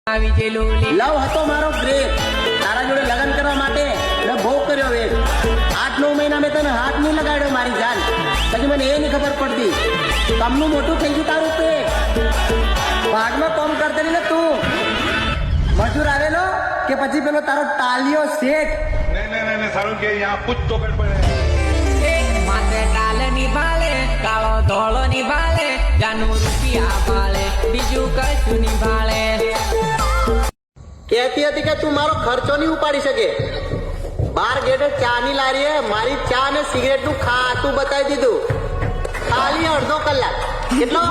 લવ હતો મારો ગ્રેટ, તારા જોડે લગ્ન કરવા માટે મેં બહુ કર્યો વેટ. 8-9 મહિના મેં તને હાથ નહીં લગાડ્યો મારી જાન, પછી મને એ નહીં ખબર પડતી કમનું મોટું થઈ ગયું તારું પેટ. ભાગમાં કામ કરતી ને તું મજૂર આવેલો કે પછી પેલો તારો તાલિયો શેઠ? નહીં સારું કે यहाँ कुछ तो गड़बड़ है. માથે ટાલ નિભાલે, કાળો ધોળો નિભાલે, જાનું રૂપિયા ભાલે, બીજું કશું નિભાલે. કહેતી હતી કે તું મારો ખર્ચો નહીં ઉપાડી શકે. બાર ગેટે ચા ની લારીએ મારી ચા ને સિગરેટ નું ખાતું બતાવી દીધું. ખાલી અડધો કલાક. કેટલો?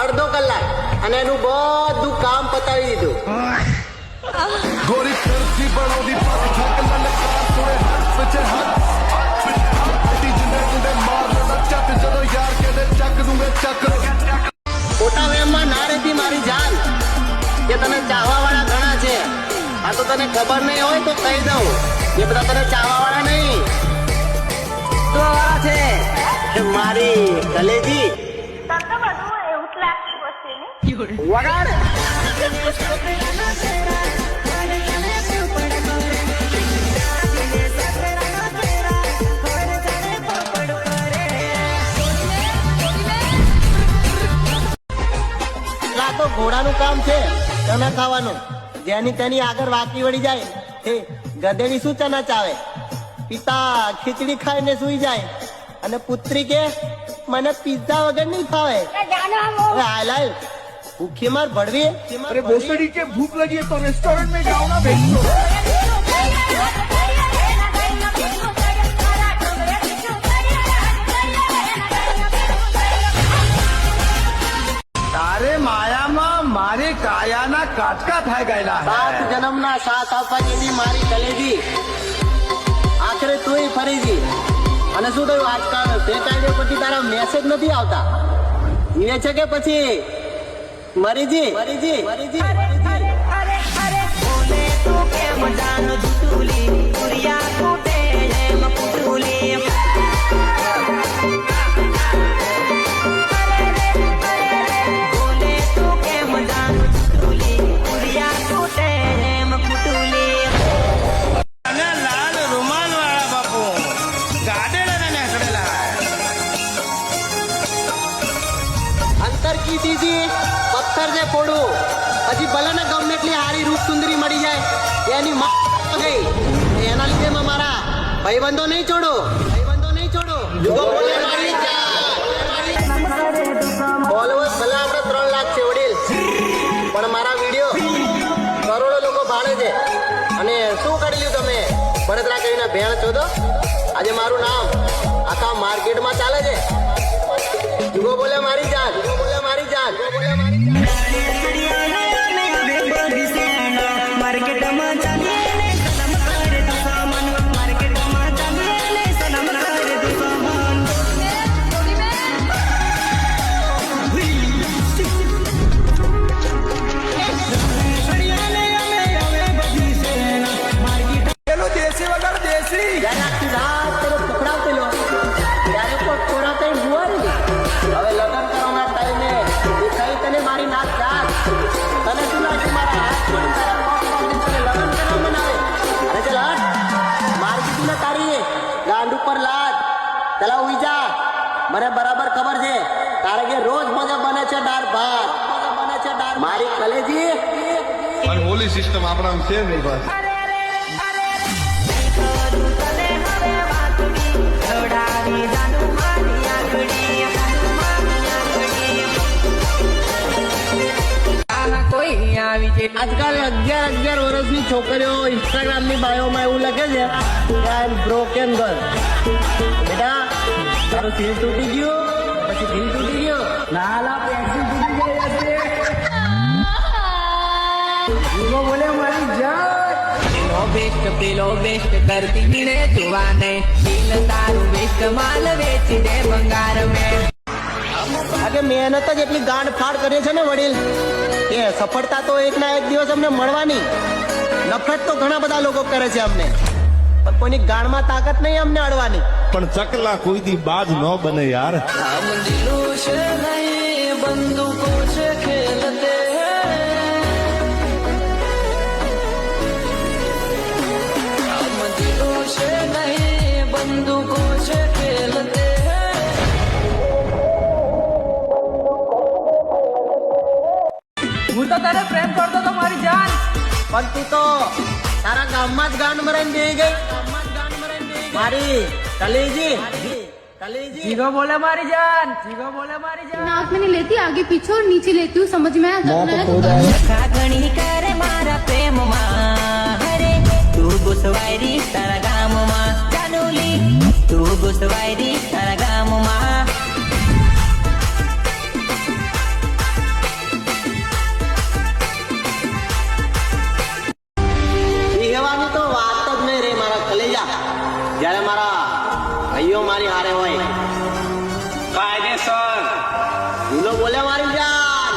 અડધો કલાક. અને એનું બધું કામ પતાવી દીધું. गोरी करती बड़ोदी ठक ललकार तोड़े हाथ बचे हाथ अटी जिंदे जिंदे मार लड़ा चक जदो यार के दे चक दूंगे चक. ખોટા વેમમાં ના રહેતી મારી જાન, કે તને ચાહવા વાળા ઘણા છે. આ તો તને ખબર નહીં હોય તો કહી દઉં, એ બધા તને ચાહવા વાળા નહીં, તો વાળા છે મારી કલેજી. તમને બધું એવું જ લાગતું હશે ને? વગાડ. તો ઘોડાનું કામ છે ચના ખાવાનું. જેની તેની આગળ વાકી વળી જાય એ ગધેડી શું ચના ચાવે? પિતા ખીચડી ખાઈને સુઈ જાય અને પુત્રી કે મને પિઝા વગર નહીં ખાવે. હાલ હાલ ભૂખી માર ભડવી. अरे भोसड़ी के भूख लगी है तो रेस्टोरेंट में जाओ ना भेजो. તારે માયામાં મારી કાયાના કાટકા થાય ગયેલા. 7 જન્મના સાથ આપવા જેવી મારી કલેજી આખરે તુંય ફરી ગઈ. અને શું થયું આજકાલ તે કાયદે પછી તારા મેસેજ નથી આવતા? જીવે છે કે પછી મરીજી? મરીજી મરીજી બોલે તું કેમ જાન જુટુલી, દુરિયા કૂટે એમ કુટુલી. બોલે તું કેમ જાન જુટુલી, દુરિયા કૂટે એમ કુટુલી. અને લાલ રૂમાલ વાળા બાપુ ગાડેલા ને કરેલા. અંતર કી દીદી પથ્થર જે ફોડું, પછી ભલે ને ગમે એટલી હારી રૂપ સુંદરી મળી જાય એની માં ગઈ. એના લીધે મારા ભાઈબંધો નહીં છોડો, ભાઈબંધો નહીં છોડો. ફોલોવર્સ ભલે આપણે 3 લાખ છે વડીલ, પણ મારા વિડીયો કરોડો લોકો ભાડે છે. અને શું કરી લ્યું તમે બળતરા કરીને ભેણ છો તો? આજે મારું નામ આખા માર્કેટમાં ચાલે છે. જુગો બોલે મારી જાન, જુગો બોલે મારી જાન, જુગો બોલે મારી જાન. માર્કેટમાં ચાલીએ ને સનમ કરે તો સામાન, માર્કેટમાં ચાલીએ ને સનમ કરે તો સામાન. પેલો દેશી વગર દેશી. જ્યારે આખી રાત પેલો પકડાવતેલો ત્યારે કોઈ ખોરાક જુવારી. હવે લગ્ન કરવાના ટાઈમે એ કઈ તને મારી નાક જાત. તને શું લાગે મારા હાથ છોડી તારા પગ પકડી તને લગ્ન કરવા બનાવે? અરે ચાલ હટ, મારી દીધી ને તારી ગાંડ ઉપર લાદ. ચલા ઉઈ જા. મને બરાબર ખબર છે તારે કે રોજ મજા બને છે દાળ ભાત, મજા બને છે દાળ. મારી કલેજી અને ઓલી સિસ્ટમ આપણા છે નહીં બસ. આજકાલ 11 વર્ષની છોકરીઓ ઇન્સ્ટાગ્રામ ની બાયોમાં એવું લખે છે કે આઈ એમ બ્રોકન ગર્લ. બેટા તારું દિલ તૂટી ગયું, પછી દિલ તૂટી ગયો નાલા પેન્સિલ તૂટી જાય હશે. જુગો બોલે મારી જાન. પેલો બેસ્ટ કરતી મિલે જોવા નહીં, દિલ તારું બેસ્ટ માલ વેચી દે બંગાર મેં. આજે મહેનત જ એટલી ગાંડ ફાડ કરીએ છે ને વડીલ, એ સફળતા તો એક ના એક દિવસ અમને મળવાની. નફરત તો ઘણા બધા લોકો કરે છે અમને, પણ કોઈની ગાંડમાં તાકાત નહીં અમને અડવાની. પણ ચકલા કોઈ દી બાજ ન બને યાર. આમ દિલો છે નહીં બંદૂકો છે ખેલતે बंदूकों से खेलते हैं. હું તો તારે પ્રેમ કરતો તો મારી જાન, પણ તું તો તારા ગામમાં જ ગાંડ મરાઈને બેહી ગઈ. મારી કલેજી જીગો બોલે મારી જાન, જીગો બોલે મારી જાન. नाक में नहीं लेती, आगे पीछे और नीचे लेती हूँ, समझ में आता है. ઘણી કરે મારા પ્રેમમાં, હરે તું ઘુસવાયરી તારા ગામમાં, જાનુલી તું ઘુસવાયરી તારા ગામમાં. કહેવાની તો વાત જ નહીં રે મારા કલેજા. જ્યારે મારા ભાઈઓ મારી હારે હોય કાયદેસર ભૂલો બોલે મારી જાન.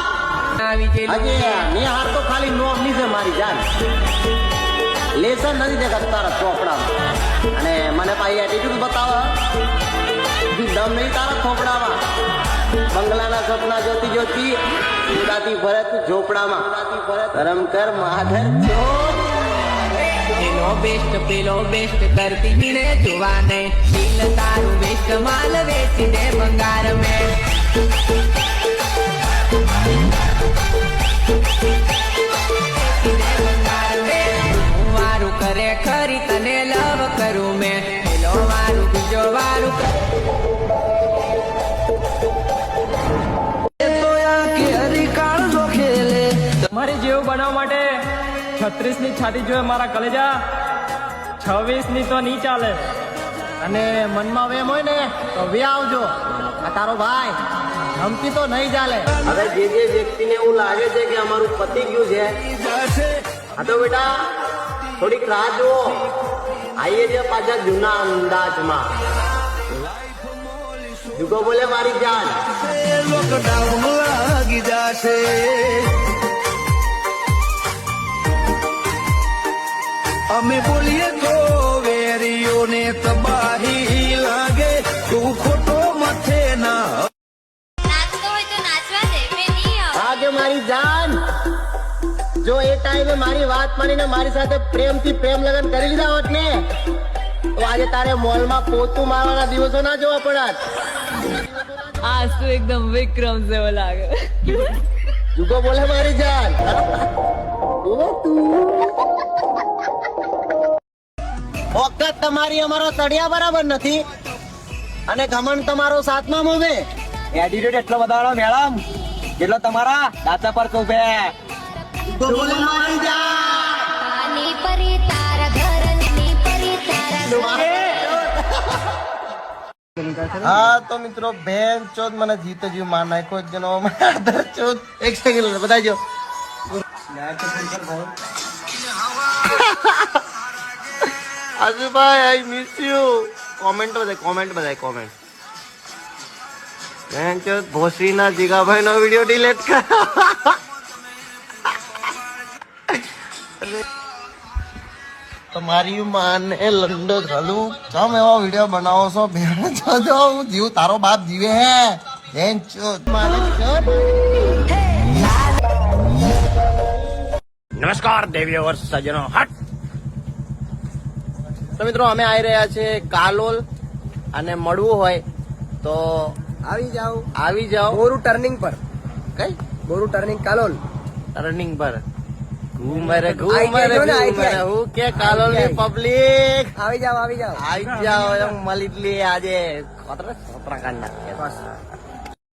આવી ગયેલું હજી નિહાર તો ખાલી નોમની છે મારી જાન. લેસન નથી દેખાતું તારા ચોપડામાં. અને મને પાછી એટીટ્યુડ બતાવો. દમ નહીં તારા થોપડામાં. બંગલાના સપના જોતી જોતી ઉડાતી ભરત ઝોપડામાં. ધરમ કર માધર ચોર. પેલો બેસ્ટ કરતી હીરે જોવાને, દિલ તારું બેસ્ટ માલ વેચી દે ભંગાર મેં. હું વારું કરે ખરી તને લવ કરું મેં, પેલો વારું બીજો વારું મારી જેવું બનાવવા માટે 36 ની છાતી જોઈએ મારા કલેજા, 26 ની તો નહીં ચાલે. અને મનમાં વેમ હોય ને તો વે આવજો. આ તારો ભાઈ ધમકી તો નહીં ચાલે. હવે જે વ્યક્તિને એવું લાગે છે કે અમારું પતી ગયું છે, હા તો બેટા થોડીક રાહ જુઓ. આઈએ છે પાછા જૂના અંદાજમાં. જુગો બોલે મારી જાન. લોકડાઉન લાગી જશે અમે બોલીએ તો વેરીઓને તબાહી લાગે તું ખોટો મથે ના નાચતો હોય તો નાચવા દે, મેં નહીં આવું. હા કે મારી જાન. જો એ ટાઈમે મારી વાત માનીને મારી સાથે પ્રેમથી પ્રેમ લગન કરી લીધા હોત ને તો આજે તારે મોલમાં પોતું મારવાના દિવસો ના જોવા પડત. આજ તો એકદમ વિક્રમ જેવો લાગે. જુગો બોલે મારી જાન. વખત તમારી અમારો તળિયા બરાબર નથી અને ઘમંડ તમારો સાતમા મોભે. એટીટ્યુડ એટલો વધારો મેડમ જેટલો તમારા દાંતા પર કૌભે. જુગો બોલે મારી જાન. ની પરી તારા ઘર ની પરી તારા હા તો મિત્રો બેન ચોથ મને જીતો જીવ માર નાખ્યો જનો આદર ચોથ. એક સેકન્ડ બધા જો આજુભાઈ આઈ મિસ યુ. કોમેન્ટ બધાય બેન ચોથ ભોસરીના જીગાભાઈ નો વિડીયો ડિલીટ કર. તમારી માને લંડો ચાલુ ચમ એવો વિડીયો બનાવો છો બેન જો હું જીવ તારો બાપ જીવે હે બેન ચોથ માલિક ચોથ. નમસ્કાર દેવીઓ વર્ષ સજ્જનો હટ. તો મિત્રો અમે આવી રહ્યા છે કાલોલ અને મળવું હોય તો આવી જાઓ બોરુ ટર્નિંગ પર, કઈ બોરુ ટર્નિંગ કાલોલ. રનિંગ પર ઘૂમરે આઈ ગયો ને, આઈ ગયા. હું કે કાલોલ ની પબ્લિક આવી જાઓ. આવી જાઓ એમ મળી લે આજે ખતરા કાઢ નાખીએ.